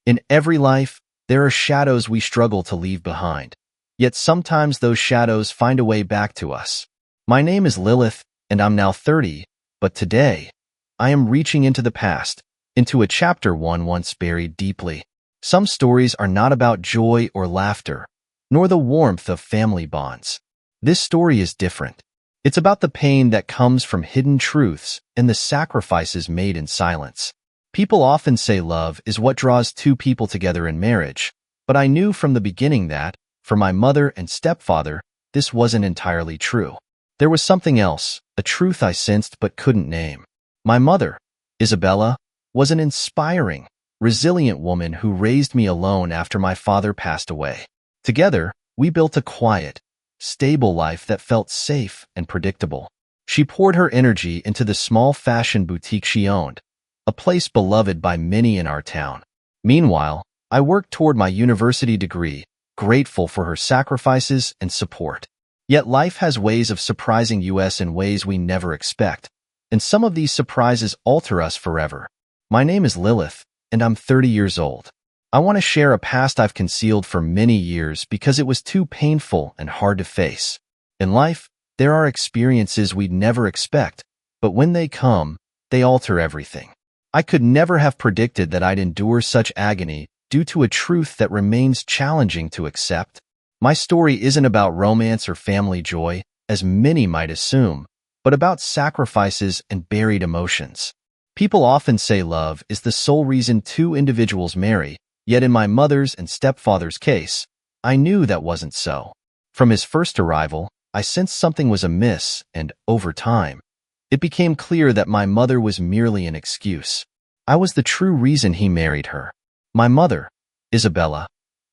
In every life, there are shadows we struggle to leave behind. Yet sometimes those shadows find a way back to us. My name is Lilith, and I'm now 30, but today, I am reaching into the past, into a chapter one once buried deeply. Some stories are not about joy or laughter, nor the warmth of family bonds. This story is different. It's about the pain that comes from hidden truths and the sacrifices made in silence. People often say love is what draws two people together in marriage, but I knew from the beginning that, for my mother and stepfather, this wasn't entirely true. There was something else, a truth I sensed but couldn't name. My mother, Isabella, was an inspiring, resilient woman who raised me alone after my father passed away. Together, we built a quiet, stable life that felt safe and predictable. She poured her energy into the small fashion boutique she owned, a place beloved by many in our town. Meanwhile, I worked toward my university degree, grateful for her sacrifices and support. Yet life has ways of surprising us in ways we never expect, and some of these surprises alter us forever. My name is Lilith, and I'm 30 years old. I want to share a past I've concealed for many years because it was too painful and hard to face. In life, there are experiences we'd never expect, but when they come, they alter everything. I could never have predicted that I'd endure such agony due to a truth that remains challenging to accept. My story isn't about romance or family joy, as many might assume, but about sacrifices and buried emotions. People often say love is the sole reason two individuals marry, yet in my mother's and stepfather's case, I knew that wasn't so. From his first arrival, I sensed something was amiss, and over time, it became clear that my mother was merely an excuse. I was the true reason he married her. My mother, Isabella,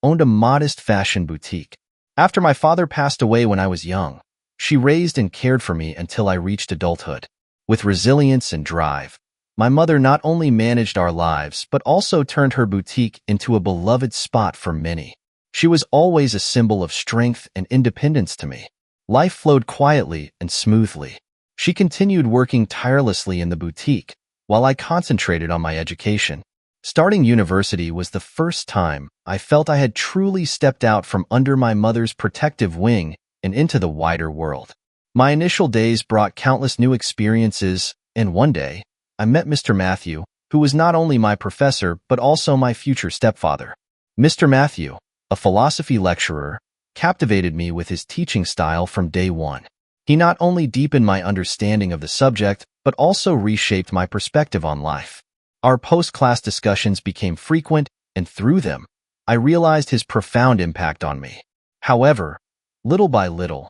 owned a modest fashion boutique. After my father passed away when I was young, she raised and cared for me until I reached adulthood. With resilience and drive, my mother not only managed our lives but also turned her boutique into a beloved spot for many. She was always a symbol of strength and independence to me. Life flowed quietly and smoothly. She continued working tirelessly in the boutique, while I concentrated on my education. Starting university was the first time I felt I had truly stepped out from under my mother's protective wing and into the wider world. My initial days brought countless new experiences, and one day, I met Mr. Matthew, who was not only my professor but also my future stepfather. Mr. Matthew, a philosophy lecturer, captivated me with his teaching style from day one. He not only deepened my understanding of the subject, but also reshaped my perspective on life. Our post-class discussions became frequent, and through them, I realized his profound impact on me. However, little by little,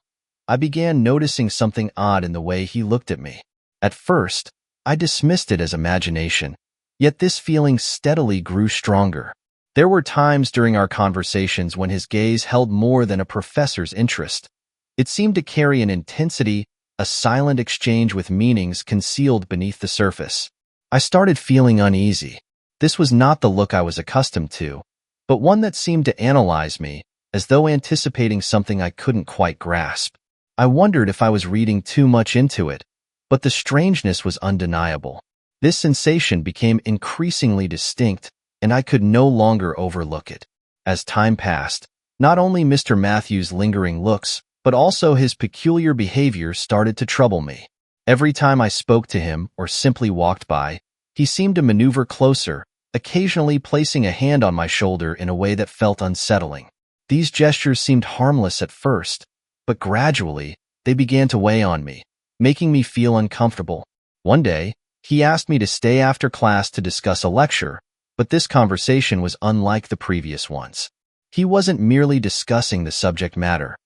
I began noticing something odd in the way he looked at me. At first, I dismissed it as imagination, yet this feeling steadily grew stronger. There were times during our conversations when his gaze held more than a professor's interest. It seemed to carry an intensity, a silent exchange with meanings concealed beneath the surface. I started feeling uneasy. This was not the look I was accustomed to, but one that seemed to analyze me, as though anticipating something I couldn't quite grasp. I wondered if I was reading too much into it, but the strangeness was undeniable. This sensation became increasingly distinct, and I could no longer overlook it. As time passed, not only Mr. Matthew's lingering looks, but also his peculiar behavior started to trouble me. Every time I spoke to him or simply walked by, he seemed to maneuver closer, occasionally placing a hand on my shoulder in a way that felt unsettling. These gestures seemed harmless at first, but gradually, they began to weigh on me, making me feel uncomfortable. One day, he asked me to stay after class to discuss a lecture, but this conversation was unlike the previous ones. He wasn't merely discussing the subject matter.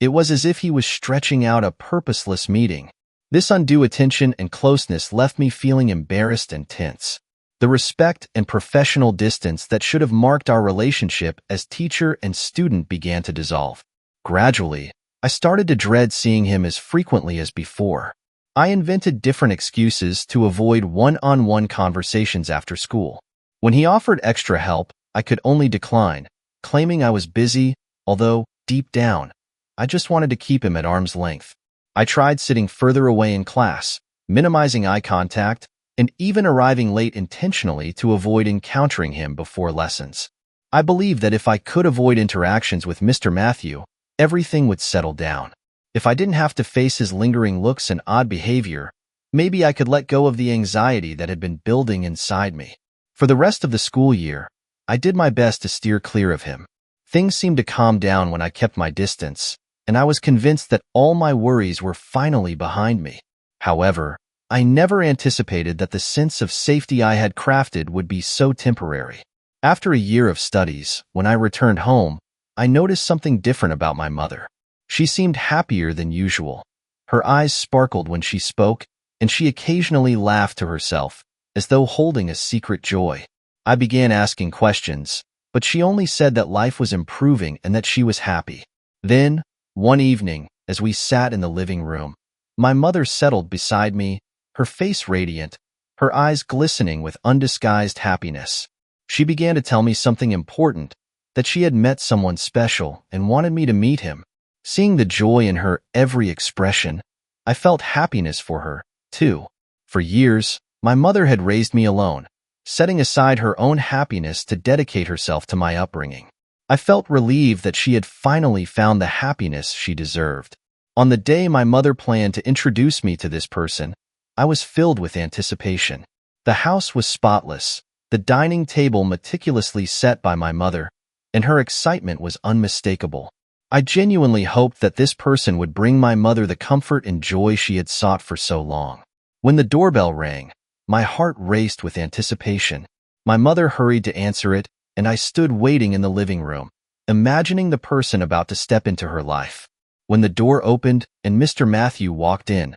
It was as if he was stretching out a purposeless meeting. This undue attention and closeness left me feeling embarrassed and tense. The respect and professional distance that should have marked our relationship as teacher and student began to dissolve. Gradually, I started to dread seeing him as frequently as before. I invented different excuses to avoid one-on-one conversations after school. When he offered extra help, I could only decline, claiming I was busy, although, deep down, I just wanted to keep him at arm's length. I tried sitting further away in class, minimizing eye contact, and even arriving late intentionally to avoid encountering him before lessons. I believed that if I could avoid interactions with Mr. Matthew, everything would settle down. If I didn't have to face his lingering looks and odd behavior, maybe I could let go of the anxiety that had been building inside me. For the rest of the school year, I did my best to steer clear of him. Things seemed to calm down when I kept my distance, and I was convinced that all my worries were finally behind me. However, I never anticipated that the sense of safety I had crafted would be so temporary. After a year of studies, when I returned home, I noticed something different about my mother. She seemed happier than usual. Her eyes sparkled when she spoke, and she occasionally laughed to herself, as though holding a secret joy. I began asking questions, but she only said that life was improving and that she was happy. Then, one evening, as we sat in the living room, my mother settled beside me, her face radiant, her eyes glistening with undisguised happiness. She began to tell me something important, that she had met someone special and wanted me to meet him. Seeing the joy in her every expression, I felt happiness for her, too. For years, my mother had raised me alone, setting aside her own happiness to dedicate herself to my upbringing. I felt relieved that she had finally found the happiness she deserved. On the day my mother planned to introduce me to this person, I was filled with anticipation. The house was spotless, the dining table meticulously set by my mother, and her excitement was unmistakable. I genuinely hoped that this person would bring my mother the comfort and joy she had sought for so long. When the doorbell rang, my heart raced with anticipation. My mother hurried to answer it, and I stood waiting in the living room, imagining the person about to step into her life. When the door opened and Mr. Matthew walked in,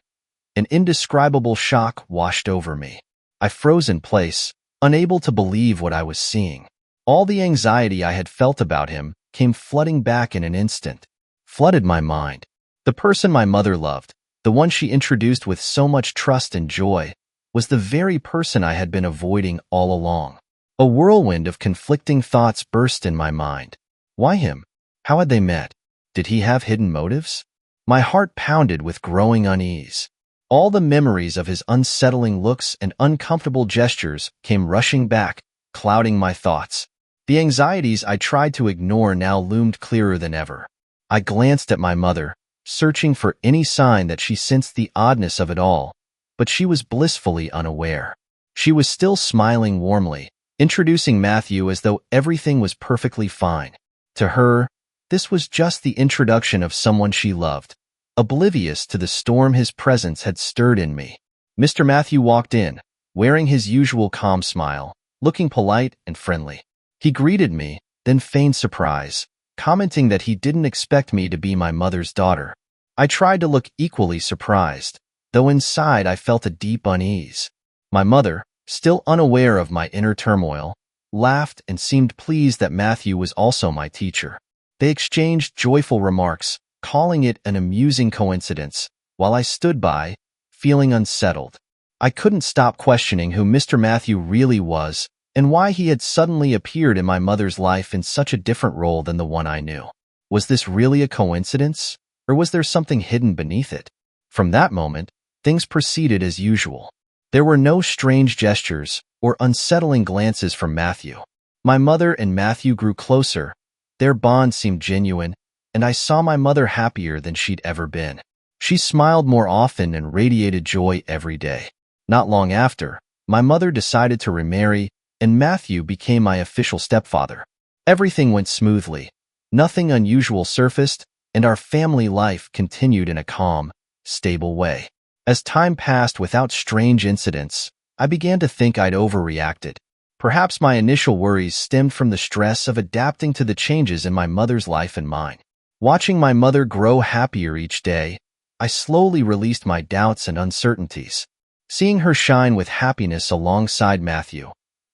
an indescribable shock washed over me. I froze in place, unable to believe what I was seeing. All the anxiety I had felt about him came flooding back in an instant, flooded my mind. The person my mother loved, the one she introduced with so much trust and joy, was the very person I had been avoiding all along. A whirlwind of conflicting thoughts burst in my mind. Why him? How had they met? Did he have hidden motives? My heart pounded with growing unease. All the memories of his unsettling looks and uncomfortable gestures came rushing back, clouding my thoughts. The anxieties I tried to ignore now loomed clearer than ever. I glanced at my mother, searching for any sign that she sensed the oddness of it all, but she was blissfully unaware. She was still smiling warmly, introducing Matthew as though everything was perfectly fine. To her, this was just the introduction of someone she loved, oblivious to the storm his presence had stirred in me. Mr. Matthew walked in, wearing his usual calm smile, looking polite and friendly. He greeted me, then feigned surprise, commenting that he didn't expect me to be my mother's daughter. I tried to look equally surprised, though inside I felt a deep unease. My mother, still unaware of my inner turmoil, laughed and seemed pleased that Matthew was also my teacher. They exchanged joyful remarks, calling it an amusing coincidence, while I stood by, feeling unsettled. I couldn't stop questioning who Mr. Matthew really was and why he had suddenly appeared in my mother's life in such a different role than the one I knew. Was this really a coincidence, or was there something hidden beneath it? From that moment, things proceeded as usual. There were no strange gestures or unsettling glances from Matthew. My mother and Matthew grew closer. Their bond seemed genuine, and I saw my mother happier than she'd ever been. She smiled more often and radiated joy every day. Not long after, my mother decided to remarry, and Matthew became my official stepfather. Everything went smoothly. Nothing unusual surfaced, and our family life continued in a calm, stable way. As time passed without strange incidents, I began to think I'd overreacted. Perhaps my initial worries stemmed from the stress of adapting to the changes in my mother's life and mine. Watching my mother grow happier each day, I slowly released my doubts and uncertainties. Seeing her shine with happiness alongside Matthew,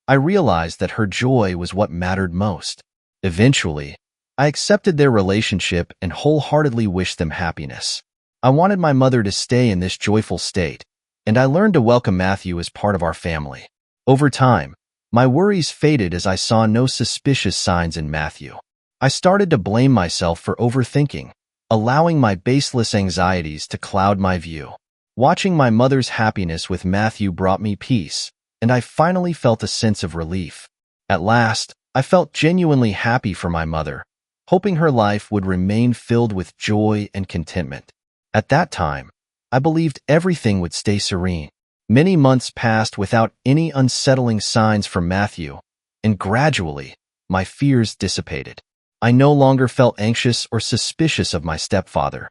I realized that her joy was what mattered most. Eventually, I accepted their relationship and wholeheartedly wished them happiness. I wanted my mother to stay in this joyful state, and I learned to welcome Matthew as part of our family. Over time, my worries faded as I saw no suspicious signs in Matthew. I started to blame myself for overthinking, allowing my baseless anxieties to cloud my view. Watching my mother's happiness with Matthew brought me peace, and I finally felt a sense of relief. At last, I felt genuinely happy for my mother, hoping her life would remain filled with joy and contentment. At that time, I believed everything would stay serene. Many months passed without any unsettling signs from Matthew, and gradually, my fears dissipated. I no longer felt anxious or suspicious of my stepfather.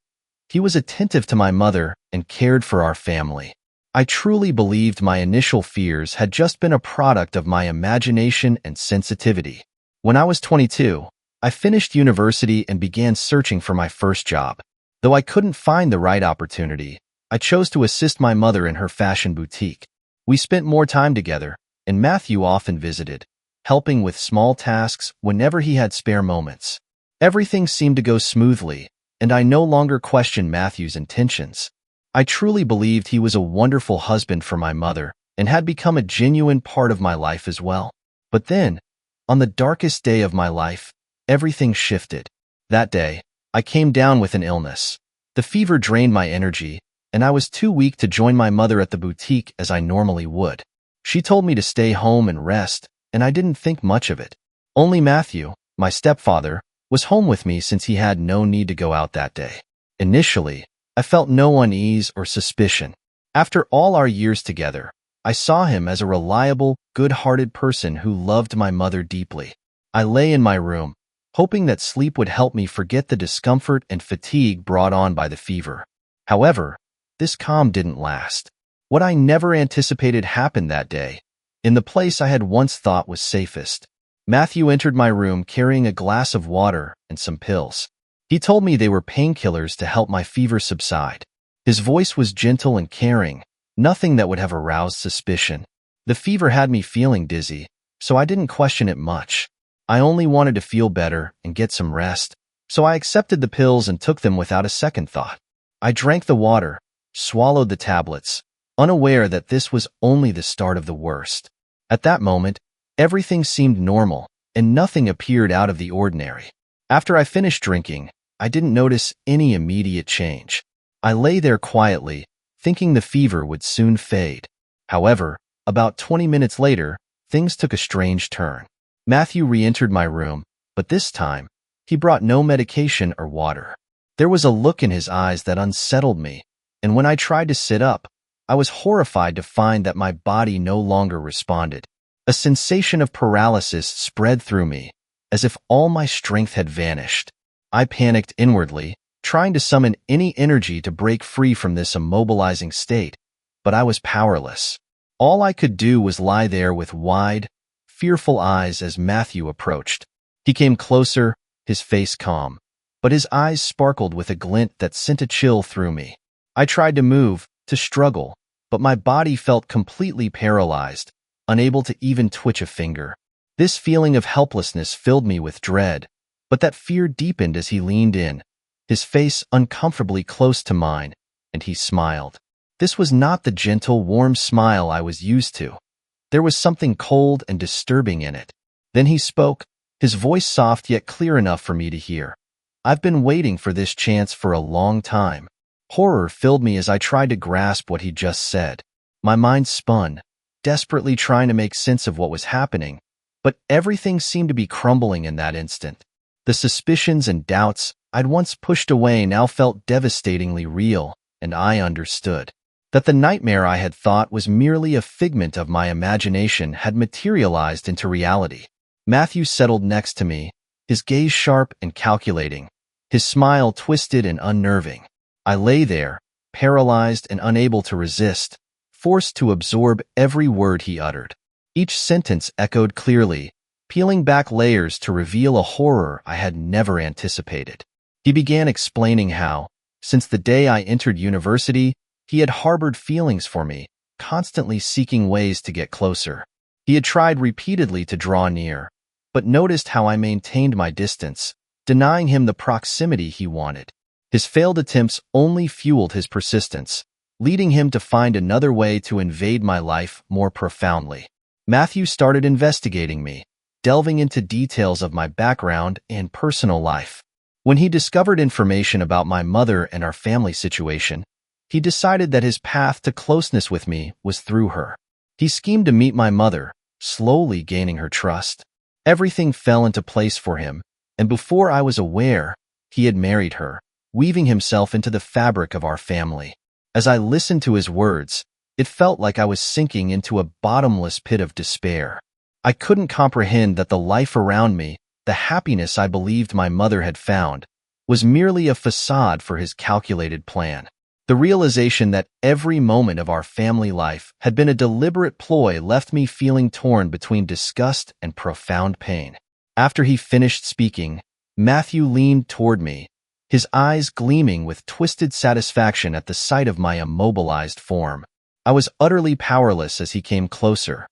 He was attentive to my mother and cared for our family. I truly believed my initial fears had just been a product of my imagination and sensitivity. When I was 22, I finished university and began searching for my first job. Though I couldn't find the right opportunity, I chose to assist my mother in her fashion boutique. We spent more time together, and Matthew often visited, helping with small tasks whenever he had spare moments. Everything seemed to go smoothly, and I no longer questioned Matthew's intentions. I truly believed he was a wonderful husband for my mother and had become a genuine part of my life as well. But then, on the darkest day of my life, everything shifted. That day, I came down with an illness. The fever drained my energy, and I was too weak to join my mother at the boutique as I normally would. She told me to stay home and rest, and I didn't think much of it. Only Matthew, my stepfather, was home with me since he had no need to go out that day. Initially, I felt no unease or suspicion. After all our years together, I saw him as a reliable, good-hearted person who loved my mother deeply. I lay in my room, hoping that sleep would help me forget the discomfort and fatigue brought on by the fever. However, this calm didn't last. What I never anticipated happened that day. In the place I had once thought was safest, Matthew entered my room carrying a glass of water and some pills. He told me they were painkillers to help my fever subside. His voice was gentle and caring, nothing that would have aroused suspicion. The fever had me feeling dizzy, so I didn't question it much. I only wanted to feel better and get some rest, so I accepted the pills and took them without a second thought. I drank the water, swallowed the tablets, unaware that this was only the start of the worst. At that moment, everything seemed normal, and nothing appeared out of the ordinary. After I finished drinking, I didn't notice any immediate change. I lay there quietly, thinking the fever would soon fade. However, about 20 minutes later, things took a strange turn. Matthew re-entered my room, but this time, he brought no medication or water. There was a look in his eyes that unsettled me, and when I tried to sit up, I was horrified to find that my body no longer responded. A sensation of paralysis spread through me, as if all my strength had vanished. I panicked inwardly, trying to summon any energy to break free from this immobilizing state, but I was powerless. All I could do was lie there with wide, fearful eyes as Matthew approached. He came closer, his face calm, but his eyes sparkled with a glint that sent a chill through me. I tried to move, to struggle, but my body felt completely paralyzed, unable to even twitch a finger. This feeling of helplessness filled me with dread, but that fear deepened as he leaned in, his face uncomfortably close to mine, and he smiled. This was not the gentle, warm smile I was used to. There was something cold and disturbing in it. Then he spoke, his voice soft yet clear enough for me to hear. "I've been waiting for this chance for a long time." Horror filled me as I tried to grasp what he just said. My mind spun, desperately trying to make sense of what was happening, but everything seemed to be crumbling in that instant. The suspicions and doubts I'd once pushed away now felt devastatingly real, and I understood that the nightmare I had thought was merely a figment of my imagination had materialized into reality. Matthew settled next to me, his gaze sharp and calculating, his smile twisted and unnerving. I lay there, paralyzed and unable to resist, forced to absorb every word he uttered. Each sentence echoed clearly, peeling back layers to reveal a horror I had never anticipated. He began explaining how, since the day I entered university, he had harbored feelings for me, constantly seeking ways to get closer. He had tried repeatedly to draw near, but noticed how I maintained my distance, denying him the proximity he wanted. His failed attempts only fueled his persistence, leading him to find another way to invade my life more profoundly. Matthew started investigating me, delving into details of my background and personal life. When he discovered information about my mother and our family situation, He decided that his path to closeness with me was through her. He schemed to meet my mother, slowly gaining her trust. Everything fell into place for him, and before I was aware, he had married her, weaving himself into the fabric of our family. As I listened to his words, it felt like I was sinking into a bottomless pit of despair. I couldn't comprehend that the life around me, the happiness I believed my mother had found, was merely a facade for his calculated plan. The realization that every moment of our family life had been a deliberate ploy left me feeling torn between disgust and profound pain. After he finished speaking, Matthew leaned toward me, his eyes gleaming with twisted satisfaction at the sight of my immobilized form. I was utterly powerless as he came closer.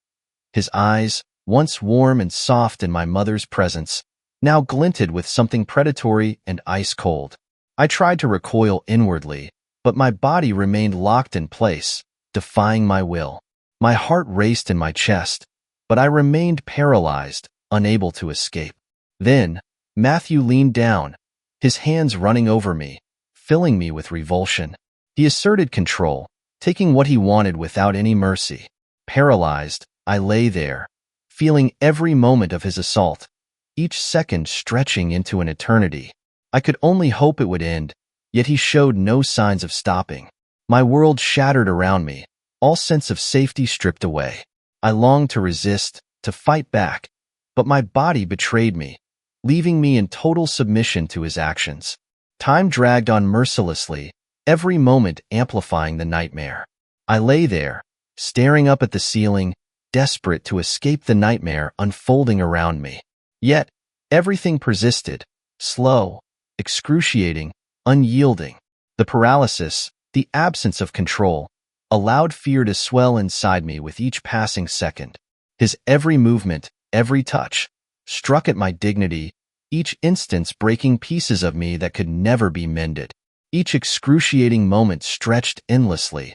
His eyes, once warm and soft in my mother's presence, now glinted with something predatory and ice-cold. I tried to recoil inwardly, but my body remained locked in place, defying my will. My heart raced in my chest, but I remained paralyzed, unable to escape. Then, Matthew leaned down, his hands running over me, filling me with revulsion. He asserted control, taking what he wanted without any mercy. Paralyzed, I lay there, feeling every moment of his assault, each second stretching into an eternity. I could only hope it would end, yet he showed no signs of stopping. My world shattered around me, all sense of safety stripped away. I longed to resist, to fight back, but my body betrayed me, leaving me in total submission to his actions. Time dragged on mercilessly, every moment amplifying the nightmare. I lay there, staring up at the ceiling, desperate to escape the nightmare unfolding around me. Yet, everything persisted, slow, excruciating, unyielding. The paralysis, the absence of control, allowed fear to swell inside me with each passing second. His every movement, every touch, struck at my dignity, each instance breaking pieces of me that could never be mended. Each excruciating moment stretched endlessly.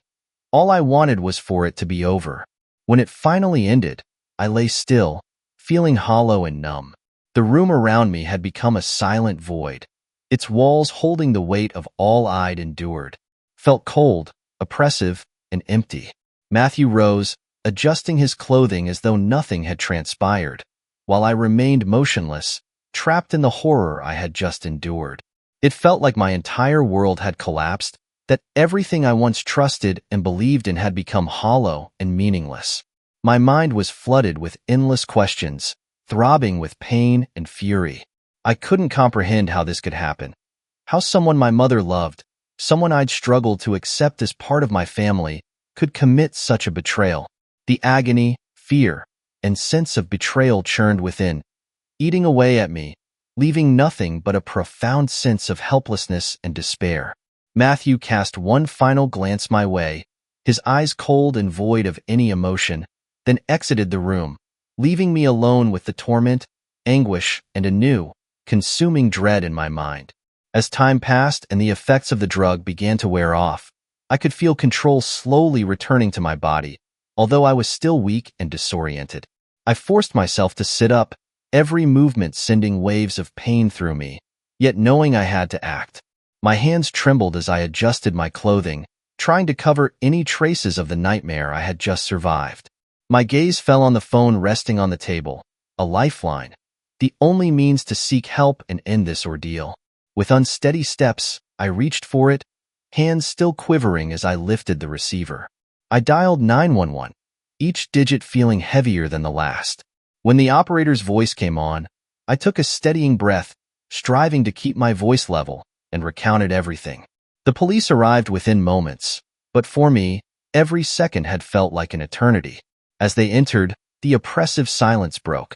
All I wanted was for it to be over. When it finally ended, I lay still, feeling hollow and numb. The room around me had become a silent void, its walls holding the weight of all I'd endured. Felt cold, oppressive, and empty. Matthew rose, adjusting his clothing as though nothing had transpired, while I remained motionless, trapped in the horror I had just endured. It felt like my entire world had collapsed, that everything I once trusted and believed in had become hollow and meaningless. My mind was flooded with endless questions, throbbing with pain and fury. I couldn't comprehend how this could happen. How someone my mother loved, someone I'd struggled to accept as part of my family, could commit such a betrayal. The agony, fear, and sense of betrayal churned within, eating away at me, leaving nothing but a profound sense of helplessness and despair. Matthew cast one final glance my way, his eyes cold and void of any emotion, then exited the room, leaving me alone with the torment, anguish, and a new, consuming dread in my mind. As time passed and the effects of the drug began to wear off, I could feel control slowly returning to my body, although I was still weak and disoriented. I forced myself to sit up, every movement sending waves of pain through me, yet knowing I had to act. My hands trembled as I adjusted my clothing, trying to cover any traces of the nightmare I had just survived. My gaze fell on the phone resting on the table, a lifeline, the only means to seek help and end this ordeal. With unsteady steps, I reached for it, hands still quivering as I lifted the receiver. I dialed 911, each digit feeling heavier than the last. When the operator's voice came on, I took a steadying breath, striving to keep my voice level, and recounted everything. The police arrived within moments, but for me, every second had felt like an eternity. As they entered, the oppressive silence broke.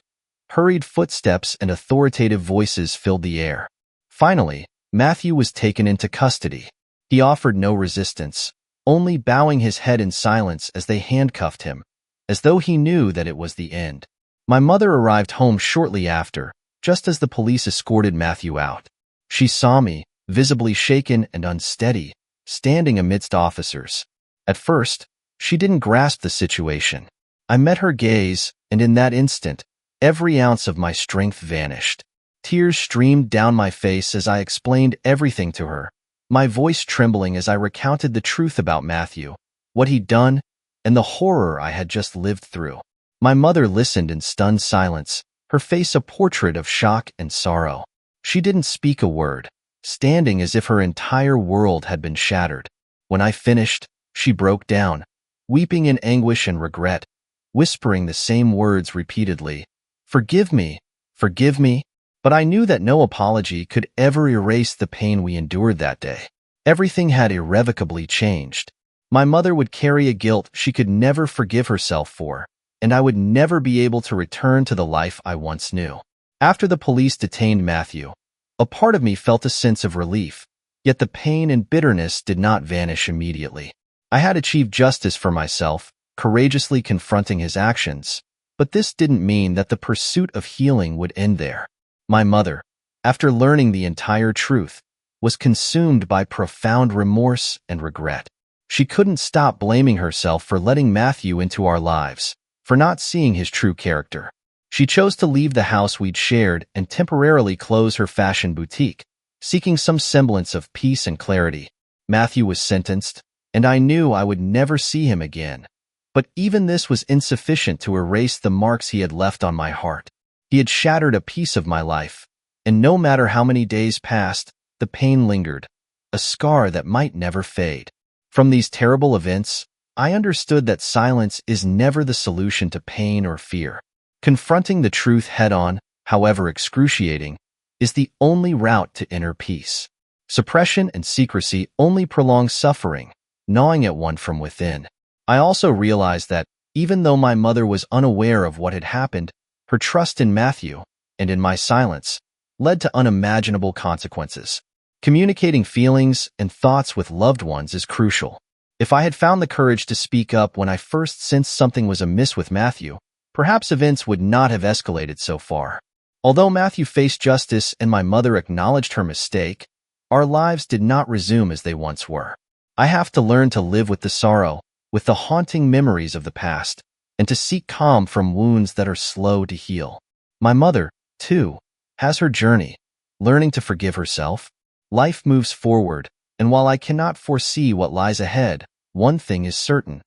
Hurried footsteps and authoritative voices filled the air. Finally, Matthew was taken into custody. He offered no resistance, only bowing his head in silence as they handcuffed him, as though he knew that it was the end. My mother arrived home shortly after, just as the police escorted Matthew out. She saw me, visibly shaken and unsteady, standing amidst officers. At first, she didn't grasp the situation. I met her gaze, and in that instant, every ounce of my strength vanished. Tears streamed down my face as I explained everything to her, my voice trembling as I recounted the truth about Matthew, what he'd done, and the horror I had just lived through. My mother listened in stunned silence, her face a portrait of shock and sorrow. She didn't speak a word, standing as if her entire world had been shattered. When I finished, she broke down, weeping in anguish and regret, whispering the same words repeatedly. Forgive me, forgive me. But I knew that no apology could ever erase the pain we endured that day. Everything had irrevocably changed. My mother would carry a guilt she could never forgive herself for, and I would never be able to return to the life I once knew. After the police detained Matthew, a part of me felt a sense of relief, yet the pain and bitterness did not vanish immediately. I had achieved justice for myself, courageously confronting his actions, but this didn't mean that the pursuit of healing would end there. My mother, after learning the entire truth, was consumed by profound remorse and regret. She couldn't stop blaming herself for letting Matthew into our lives, for not seeing his true character. She chose to leave the house we'd shared and temporarily close her fashion boutique, seeking some semblance of peace and clarity. Matthew was sentenced, and I knew I would never see him again. But even this was insufficient to erase the marks he had left on my heart. He had shattered a piece of my life, and no matter how many days passed, the pain lingered, a scar that might never fade. From these terrible events, I understood that silence is never the solution to pain or fear. Confronting the truth head-on, however excruciating, is the only route to inner peace. Suppression and secrecy only prolong suffering, gnawing at one from within. I also realized that, even though my mother was unaware of what had happened, her trust in Matthew, and in my silence, led to unimaginable consequences. Communicating feelings and thoughts with loved ones is crucial. If I had found the courage to speak up when I first sensed something was amiss with Matthew, perhaps events would not have escalated so far. Although Matthew faced justice and my mother acknowledged her mistake, our lives did not resume as they once were. I have to learn to live with the sorrow, with the haunting memories of the past, and to seek calm from wounds that are slow to heal. My mother, too, has her journey, learning to forgive herself. Life moves forward, and while I cannot foresee what lies ahead, one thing is certain: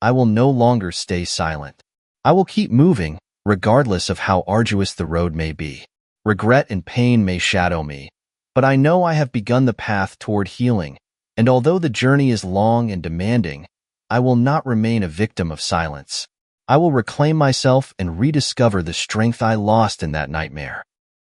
I will no longer stay silent. I will keep moving, regardless of how arduous the road may be. Regret and pain may shadow me, but I know I have begun the path toward healing, and although the journey is long and demanding, I will not remain a victim of silence. I will reclaim myself and rediscover the strength I lost in that nightmare.